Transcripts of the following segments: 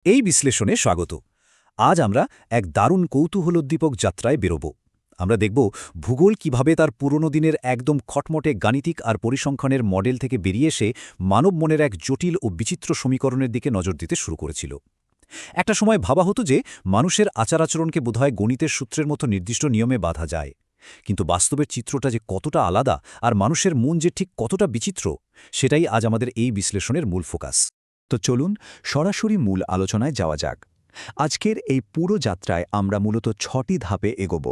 এই বিশ্লেষণে স্বাগত। আজ আমরা এক দারুণ কৌতূহলোদ্দীপক যাত্রায় বেরোব। আমরা দেখব ভূগোল কিভাবে তার পুরনো দিনের একদম খটমটে গাণিতিক আর পরিসংখ্যানের মডেল থেকে বেরিয়ে এসে মানব মনের এক জটিল ও বিচিত্র সমীকরণের দিকে নজর দিতে শুরু করেছিল। একটা সময় ভাবা হতো যে মানুষের আচার-আচরণকে বোধহয় গণিতের সূত্রের মতো নির্দিষ্ট নিয়মে বাঁধা যায়। কিন্তু বাস্তবের চিত্রটা যে কতটা আলাদা আর মানুষের মন যে ঠিক কতটা বিচিত্র, সেটাই আজ আমাদের এই বিশ্লেষণের মূল ফোকাস। তো চলুন সরাসরি মূল আলোচনায় যাওয়া যাক। আজকের এই পুরো যাত্রায় আমরা মূলত ৬টি ধাপে এগোব।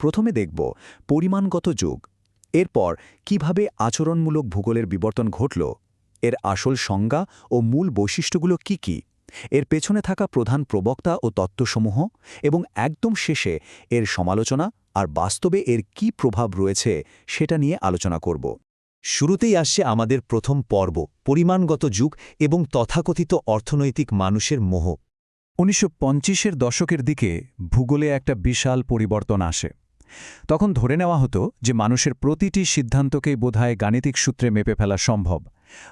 প্রথমে দেখব পরিমাণগত যুগ, এরপর কিভাবে আচরণমূলক ভূগোলের বিবর্তন ঘটল, এর আসল সংজ্ঞা ও মূল বৈশিষ্ট্যগুলো কি, এর পেছনে থাকা প্রধান প্রবক্তা ও তত্ত্বসমূহ, এবং একদম শেষে এর সমালোচনা আর বাস্তবে এর কি প্রভাব রয়েছে সেটা নিয়ে আলোচনা করব। শুরুতেই আসছে আমাদের প্রথম পর্ব, পরিমাণগত যুগ এবং তথাকথিত অর্থনৈতিক মানুষের মোহ। ১৯৫০-এর দশকের দিকে ভূগোলে একটা বিশাল পরিবর্তন আসে। তখন ধরে নেওয়া হতো যে মানুষের প্রতিটি সিদ্ধান্তকেই বোধহয় গাণিতিক সূত্রে মেপে ফেলা সম্ভব।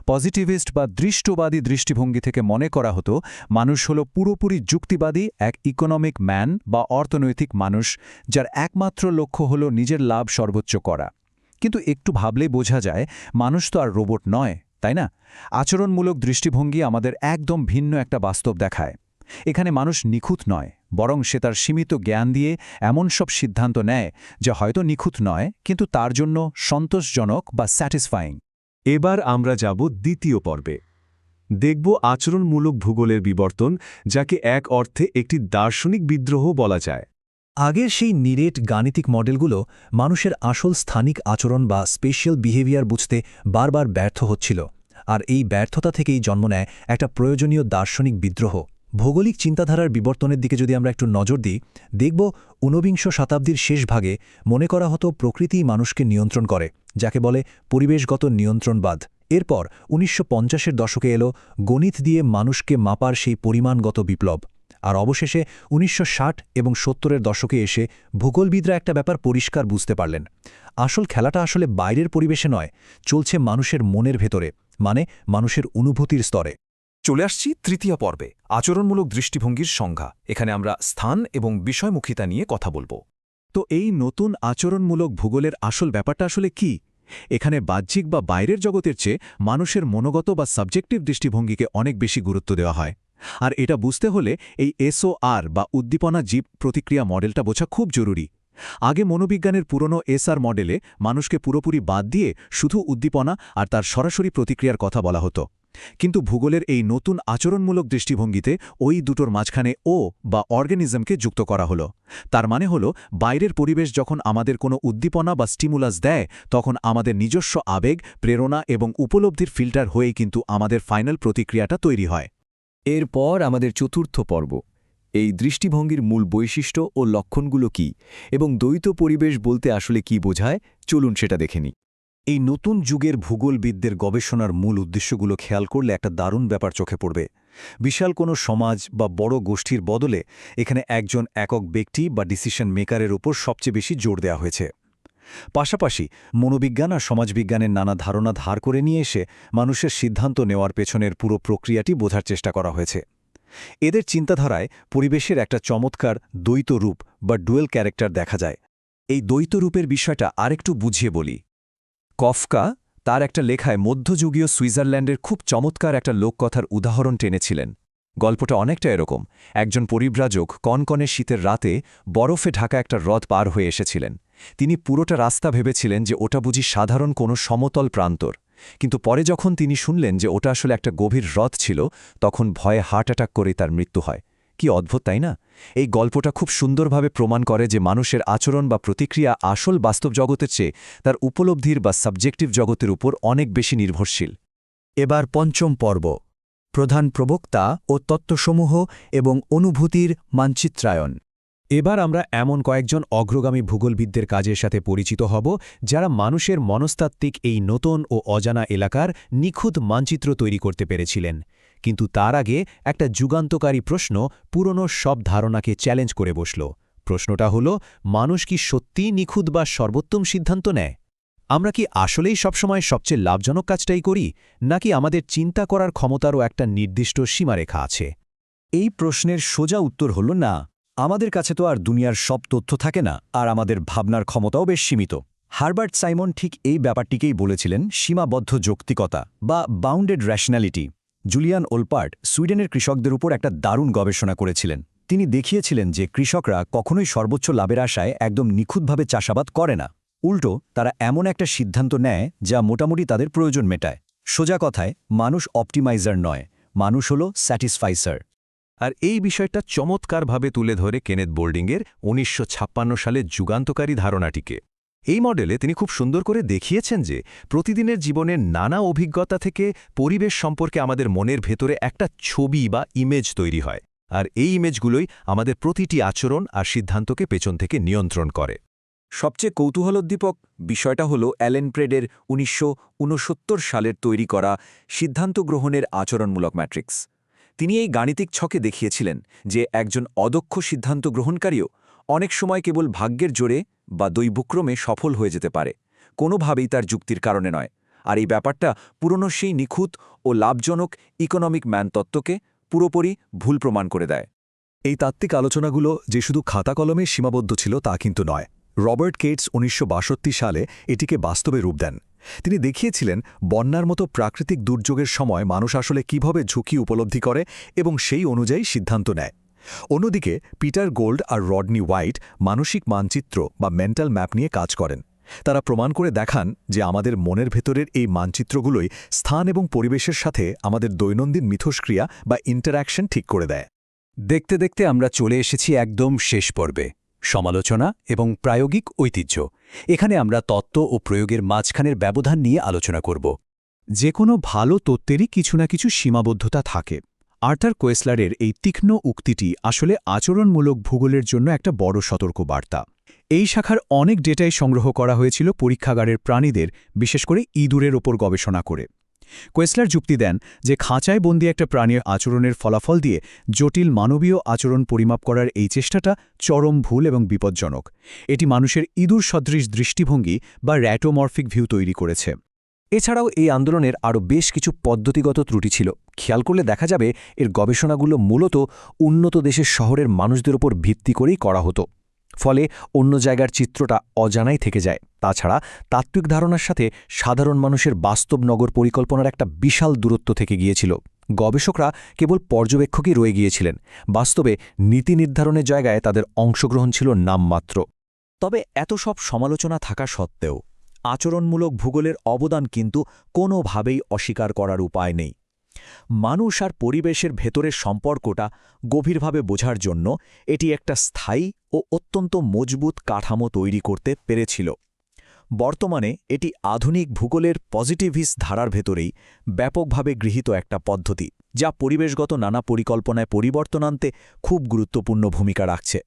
পজিটিভিস্ট বা দৃষ্টবাদী দৃষ্টিভঙ্গি থেকে মনে করা হতো মানুষ হল পুরোপুরি যুক্তিবাদী এক ইকোনমিক ম্যান বা অর্থনৈতিক মানুষ, যার একমাত্র লক্ষ্য হল নিজের লাভ সর্বোচ্চ করা। কিন্তু একটু ভাবলেই বোঝা যায় মানুষ তো আর রোবট নয়, তাই না? আচরণমূলক দৃষ্টিভঙ্গি আমাদের একদম ভিন্ন একটা বাস্তব দেখায়। এখানে মানুষ নিখুঁত নয়, বরং সে তার সীমিত জ্ঞান দিয়ে এমন সব সিদ্ধান্ত নেয় যা হয়তো নিখুঁত নয়, কিন্তু তার জন্য সন্তোষজনক বা স্যাটিসফাইং। এবার আমরা যাব দ্বিতীয় পর্বে। দেখব আচরণমূলক ভূগোলের বিবর্তন, যাকে এক অর্থে একটি দার্শনিক বিদ্রোহ বলা যায়। আগের সেই নিরেট গাণিতিক মডেলগুলো মানুষের আসল স্থানিক আচরণ বা স্পেশাল বিহেভিয়ার বুঝতে বারবার ব্যর্থ হচ্ছিল, আর এই ব্যর্থতা থেকেই জন্ম নেয় একটা প্রয়োজনীয় দার্শনিক বিদ্রোহ। ভৌগোলিক চিন্তাধারার বিবর্তনের দিকে যদি আমরা একটু নজর দিই, দেখব ঊনবিংশ শতাব্দীর শেষ ভাগে মনে করা হতো প্রকৃতিই মানুষকে নিয়ন্ত্রণ করে, যাকে বলে পরিবেশগত নিয়ন্ত্রণবাদ। এরপর ১৯৫০-এর দশকে এলো গণিত দিয়ে মানুষকে মাপার সেই পরিমাণগত বিপ্লব। আর অবশেষে ১৯৬০ এবং ৭০-এর দশকে এসে ভূগোলবিদরা একটা ব্যাপার পরিষ্কার বুঝতে পারলেন। আসল খেলাটা আসলে বাইরের পরিবেশে নয়, চলছে মানুষের মনের ভেতরে, মানে মানুষের অনুভূতির স্তরে। চলে আসছি তৃতীয় পর্বে, আচরণমূলক দৃষ্টিভঙ্গির সংজ্ঞা। এখানে আমরা স্থান এবং বিষয়মুখিতা নিয়ে কথা বলবো। তো এই নতুন আচরণমূলক ভূগোলের আসল ব্যাপারটা আসলে কি? এখানে বাহ্যিক বা বাইরের জগতের চেয়ে মানুষের মনোগত বা সাবজেক্টিভ দৃষ্টিভঙ্গিকে অনেক বেশি গুরুত্ব দেওয়া হয়। আর এটা বুঝতে হলে এই এসওআর বা উদ্দীপনা জীব প্রতিক্রিয়া মডেলটা বোঝা খুব জরুরি। আগে মনোবিজ্ঞানের পুরনো এসআর মডেলে মানুষকে পুরোপুরি বাদ দিয়ে শুধু উদ্দীপনা আর তার সরাসরি প্রতিক্রিয়ার কথা বলা হতো। কিন্তু ভূগোলের এই নতুন আচরণমূলক দৃষ্টিভঙ্গিতে ওই দুটোর মাঝখানে ও বা অর্গানিজমকে যুক্ত করা হলো। তার মানে হলো বাইরের পরিবেশ যখন আমাদের কোনো উদ্দীপনা বা স্টিমুলাস দেয়, তখন আমাদের নিজস্ব আবেগ, প্রেরণা এবং উপলব্ধির ফিল্টার হয়েই কিন্তু আমাদের ফাইনাল প্রতিক্রিয়াটা তৈরি হয়। এরপর আমাদের চতুর্থ পর্ব, এই দৃষ্টিভঙ্গির মূল বৈশিষ্ট্য ও লক্ষণগুলো কি এবং দ্বৈত পরিবেশ বলতে আসলে কি বোঝায়, চলুন সেটা দেখে নিই। এই নতুন যুগের ভূগোলবিদদের গবেষণার মূল উদ্দেশ্যগুলো খেয়াল করলে একটা দারুণ ব্যাপার চোখে পড়বে। বিশাল কোনো সমাজ বা বড় গোষ্ঠীর বদলে এখানে একজন একক ব্যক্তি বা ডিসিশন মেকারের উপর সবচেয়ে বেশি জোর দেওয়া হয়েছে। পাশাপাশি মনোবিজ্ঞান আর সমাজবিজ্ঞানের নানা ধারণা ধার করে নিয়ে এসে মানুষের সিদ্ধান্ত নেওয়ার পেছনের পুরো প্রক্রিয়াটি বোঝার চেষ্টা করা হয়েছে। এদের চিন্তাধারায় পরিবেশের একটা চমৎকার দ্বৈত রূপ বা ডুয়েল ক্যারেক্টার দেখা যায়। এই দ্বৈত রূপের বিষয়টা আরেকটু বুঝিয়ে বলি। কফকা তার একটা লেখায় মধ্যযুগীয় সুইজারল্যান্ডের খুব চমৎকার একটা লোককথার উদাহরণ টেনেছিলেন। গল্পটা অনেকটা এরকম। একজন পরিব্রাজক কনকনে শীতের রাতে বরফে ঢাকা একটা হ্রদ পার হয়ে এসেছিলেন। তিনি পুরোটা রাস্তা ভেবেছিলেন যে ওটা বুঝি সাধারণ কোনো সমতল প্রান্তর, কিন্তু পরে যখন তিনি শুনলেন যে ওটা আসলে একটা গভীর হ্রদ ছিল, তখন ভয়ে হার্ট অ্যাটাক করেই তার মৃত্যু হয়। কি অদ্ভুত, তাই না? এই গল্পটা খুব সুন্দরভাবে প্রমাণ করে যে মানুষের আচরণ বা প্রতিক্রিয়া আসল বাস্তব জগতের চেয়ে তার উপলব্ধির বা সাবজেক্টিভ জগতের উপর অনেক বেশি নির্ভরশীল। এবার পঞ্চম পর্ব, প্রধান প্রবক্তা ও তত্ত্বসমূহ এবং অনুভূতির মানচিত্রায়ন। এবার আমরা এমন কয়েকজন অগ্রগামী ভূগোলবিদদের কাজের সাথে পরিচিত হব, যারা মানুষের মনস্তাত্ত্বিক এই নতুন ও অজানা এলাকার নিখুঁত মানচিত্র তৈরি করতে পেরেছিলেন। কিন্তু তার আগে একটা যুগান্তকারী প্রশ্ন পুরনো সব ধারণাকে চ্যালেঞ্জ করে বসল। প্রশ্নটা হলো, মানুষ কি সত্যিই নিখুঁত বা সর্বোত্তম সিদ্ধান্ত নেয়? আমরা কি আসলেই সবসময় সবচেয়ে লাভজনক কাজটাই করি, নাকি আমাদের চিন্তা করার ক্ষমতারও একটা নির্দিষ্ট সীমারেখা আছে? এই প্রশ্নের সোজা উত্তর হল না। আমাদের কাছে তো আর দুনিয়ার সব তথ্য থাকে না, আর আমাদের ভাবনার ক্ষমতাও বেশ সীমিত। হারবার্ট সাইমন ঠিক এই ব্যাপারটিকেই বলেছিলেন সীমাবদ্ধ যৌক্তিকতা বা বাউন্ডেড র্যাশনালিটি। জুলিয়ান ওলপার্ট সুইডেনের কৃষকদের উপর একটা দারুণ গবেষণা করেছিলেন। তিনি দেখিয়েছিলেন যে কৃষকরা কখনোই সর্বোচ্চ লাভের আশায় একদম নিখুঁতভাবে চাষাবাদ করে না। উল্টো তারা এমন একটা সিদ্ধান্ত নেয় যা মোটামুটি তাদের প্রয়োজন মেটায়। সোজা কথায়, মানুষ অপটিমাইজার নয়, মানুষ হল স্যাটিসফাইসার। আর এই বিষয়টা চমৎকারভাবে তুলে ধরে কেনেথ বোল্ডিংয়ের ১৯৫৬ সালে যুগান্তকারী ধারণাটিকে। এই মডেলে তিনি খুব সুন্দর করে দেখিয়েছেন যে প্রতিদিনের জীবনের নানা অভিজ্ঞতা থেকে পরিবেশ সম্পর্কে আমাদের মনের ভেতরে একটা ছবি বা ইমেজ তৈরি হয়, আর এই ইমেজগুলোই আমাদের প্রতিটি আচরণ আর সিদ্ধান্তকে পেছন থেকে নিয়ন্ত্রণ করে। সবচেয়ে কৌতূহলোদ্দীপক বিষয়টা হল অ্যালেন প্রেডের ১৯৬৯ সালের তৈরি করা সিদ্ধান্ত গ্রহণের আচরণমূলক ম্যাট্রিক্স। তিনি এই গাণিতিক ছকে দেখিয়েছিলেন যে একজন অদক্ষ সিদ্ধান্ত গ্রহণকারীও অনেক সময় কেবল ভাগ্যের জোরে বা দৈবক্রমে সফল হয়ে যেতে পারে, কোনোভাবেই তার যুক্তির কারণে নয়। আর এই ব্যাপারটা পুরনো সেই নিখুঁত ও লাভজনক ইকোনমিক ম্যান তত্ত্বকে পুরোপুরি ভুল প্রমাণ করে দেয়। এই তাত্ত্বিক আলোচনাগুলো যে শুধু খাতা কলমে সীমাবদ্ধ ছিল তা কিন্তু নয়। রবার্ট কেটস ১৯৬২ সালে এটিকে বাস্তবে রূপ দেন। তিনি দেখিয়েছিলেন বন্যার মতো প্রাকৃতিক দুর্যোগের সময় মানুষ আসলে কিভাবে ঝুঁকি উপলব্ধি করে এবং সেই অনুযায়ী সিদ্ধান্ত নেয়। অন্যদিকে পিটার গোল্ড আর রডনি হোয়াইট মানসিক মানচিত্র বা মেন্টাল ম্যাপ নিয়ে কাজ করেন। তারা প্রমাণ করে দেখান যে আমাদের মনের ভেতরের এই মানচিত্রগুলোই স্থান এবং পরিবেশের সাথে আমাদের দৈনন্দিন মিথস্ক্রিয়া বা ইন্টারঅ্যাকশন ঠিক করে দেয়। দেখতে দেখতে আমরা চলে এসেছি একদম শেষ পর্বে, সমালোচনা এবং প্রায়োগিক ঐতিহ্য। এখানে আমরা তত্ত্ব ও প্রয়োগের মাঝখানের ব্যবধান নিয়ে আলোচনা করব। যে কোনো ভালো তত্ত্বেরই কিছু না কিছু সীমাবদ্ধতা থাকে। আর্থার কোয়েসলারের এই তীক্ষ্ণ উক্তিটি আসলে আচরণমূলক ভূগোলের জন্য একটা বড় সতর্কবার্তা। এই শাখার অনেক ডেটাই সংগ্রহ করা হয়েছিল পরীক্ষাগারের প্রাণীদের, বিশেষ করে ইঁদুরের ওপর গবেষণা করে। কোয়েসলার যুক্তি দেন যে খাঁচায় বন্দি একটা প্রাণীর আচরণের ফলাফল দিয়ে জটিল মানবীয় আচরণ পরিমাপ করার এই চেষ্টাটা চরম ভুল এবং বিপজ্জনক। এটি মানুষের ইঁদুর সদৃশ দৃষ্টিভঙ্গি বা র্যাটোমরফিক ভিউ তৈরি করেছে। এছাড়াও এই আন্দোলনের আরও বেশ কিছু পদ্ধতিগত ত্রুটি ছিল। খেয়াল করলে দেখা যাবে এর গবেষণাগুলো মূলত উন্নত দেশের শহরের মানুষদের উপর ভিত্তি করেই করা হতো। ফলে অন্য জায়গার চিত্রটা অজানাই থেকে যায়। তাছাড়া তাত্ত্বিক ধারণার সাথে সাধারণ মানুষের বাস্তব নগর পরিকল্পনার একটা বিশাল দূরত্ব থেকে গিয়েছিল। গবেষকরা কেবল পর্যবেক্ষকই রয়ে গিয়েছিলেন, বাস্তবে নীতি নির্ধারণের জায়গায় তাদের অংশগ্রহণ ছিল নামমাত্র। তবে এত সব সমালোচনা থাকা সত্ত্বেও আচরণমূলক ভূগোলের অবদান কিন্তু কোনোভাবেই অস্বীকার করার উপায় নেই। মানুষ আর পরিবেশের ভেতরের সম্পর্কটা গভীরভাবে বোঝার জন্য এটি একটা স্থায়ী ও অত্যন্ত মজবুত কাঠামো তৈরি করতে পেরেছিল। বর্তমানে এটি আধুনিক ভূগোলের পজিটিভিস্ট ধারার ভেতরেই ব্যাপকভাবে গৃহীত একটা পদ্ধতি, যা পরিবেশগত নানা পরিকল্পনায় পরিবর্তন আনতে খুব গুরুত্বপূর্ণ ভূমিকা রাখছে।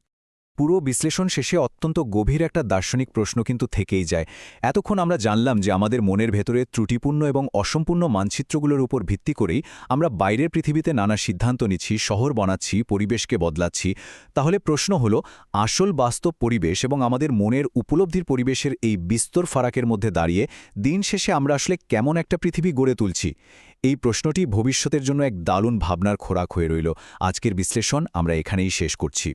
পুরো বিশ্লেষণ শেষে অত্যন্ত গভীর একটা দার্শনিক প্রশ্ন কিন্তু থেকেই যায়। এতক্ষণ আমরা জানলাম যে আমাদের মনের ভেতরে ত্রুটিপূর্ণ এবং অসম্পূর্ণ মানচিত্রগুলোর উপর ভিত্তি করেই আমরা বাইরের পৃথিবীতে নানা সিদ্ধান্ত নিচ্ছি, শহর বানাচ্ছি, পরিবেশকে বদলাচ্ছি। তাহলে প্রশ্ন হলো, আসল বাস্তব পরিবেশ এবং আমাদের মনের উপলব্ধির পরিবেশের এই বিস্তর ফারাকের মধ্যে দাঁড়িয়ে দিন শেষে আমরা আসলে কেমন একটা পৃথিবী গড়ে তুলছি? এই প্রশ্নটি ভবিষ্যতের জন্য এক দারুণ ভাবনার খোরাক হয়ে রইল। আজকের বিশ্লেষণ আমরা এখানেই শেষ করছি।